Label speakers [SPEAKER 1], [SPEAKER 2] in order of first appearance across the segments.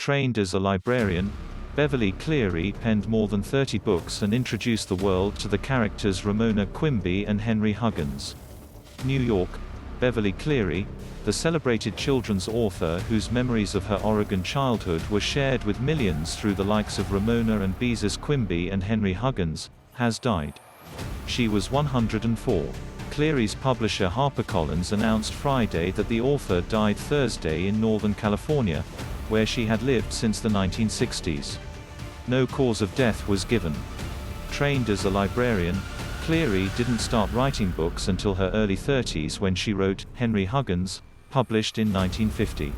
[SPEAKER 1] Trained as a librarian, Beverly Cleary penned more than 30 books and introduced the world to the characters Ramona Quimby and Henry Huggins. New York, Beverly Cleary, the celebrated children's author whose memories of her Oregon childhood were shared with millions through the likes of Ramona and Beezus Quimby and Henry Huggins, has died. She was 104. Cleary's publisher HarperCollins announced Friday that the author died Thursday in Northern California, where she had lived since the 1960s. No cause of death was given. Trained as a librarian, Cleary didn't start writing books until her early 30s when she wrote Henry Huggins, published in 1950.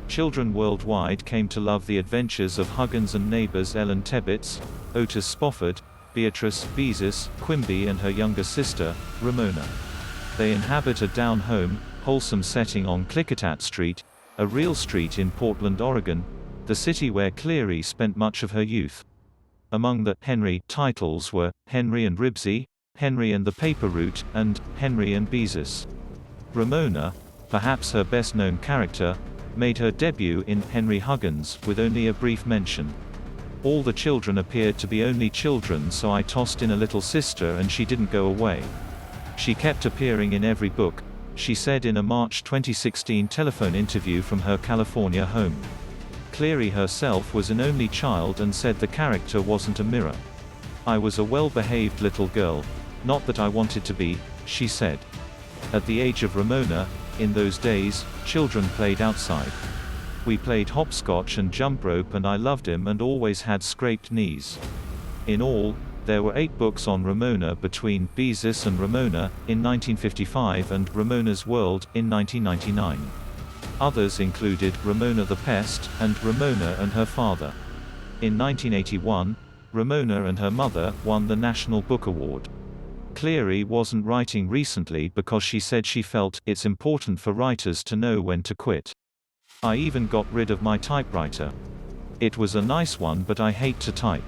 [SPEAKER 1] Children worldwide came to love the adventures of Huggins and neighbors Ellen Tebbits, Otis Spofford, Beatrice, Beezus, Quimby and her younger sister, Ramona. They inhabit a down-home, wholesome setting on Klickitat Street, a real street in Portland, Oregon, the city where Cleary spent much of her youth. Among the Henry titles were Henry and Ribsy, Henry and the Paper Route, and Henry and Beezus. Ramona, perhaps her best-known character, made her debut in Henry Huggins with only a brief mention. All the children appeared to be only children, so I tossed in a little sister and she didn't go away. She kept appearing in every book, she said in a March 2016 telephone interview from her California home. Cleary herself was an only child and said the character wasn't a mirror. "I was a well-behaved little girl. Not that I wanted to be," she said. At the age of Ramona, in those days, children played outside. "We played hopscotch and jump rope and I loved him and always had scraped knees." In all, there were 8 books on Ramona between Beezus and Ramona, in 1955 and Ramona's World, in 1999. Others included Ramona the Pest, and Ramona and Her Father. In 1981, Ramona and Her Mother won the National Book Award. Cleary wasn't writing recently because she said she felt it's important for writers to know when to quit. "I even got rid of my typewriter. It was a nice one, but I hate to type.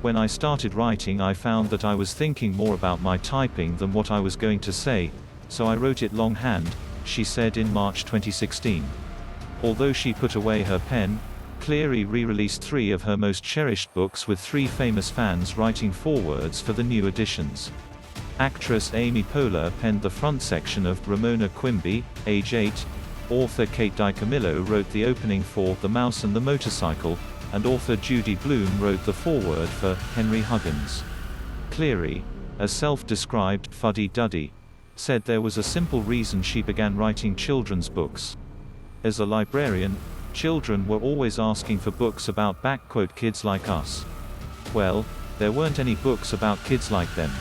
[SPEAKER 1] When I started writing, I found that I was thinking more about my typing than what I was going to say, so I wrote it longhand," she said in March 2016. Although she put away her pen, Cleary re-released 3 of her most cherished books with 3 famous fans writing forewords for the new editions. Actress Amy Poehler penned the front section of Ramona Quimby, age 8, author Kate DiCamillo wrote the opening for The Mouse and the Motorcycle, and author Judy Blume wrote the foreword for Henry Huggins. Cleary, a self-described fuddy-duddy, said there was a simple reason she began writing children's books. As a librarian, children were always asking for books about "kids like us." Well, there weren't any books about kids like them.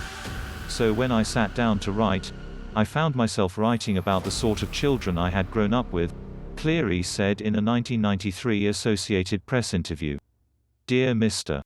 [SPEAKER 1] So when I sat down to write, I found myself writing about the sort of children I had grown up with, Cleary said in a 1993 Associated Press interview. "Dear Mr.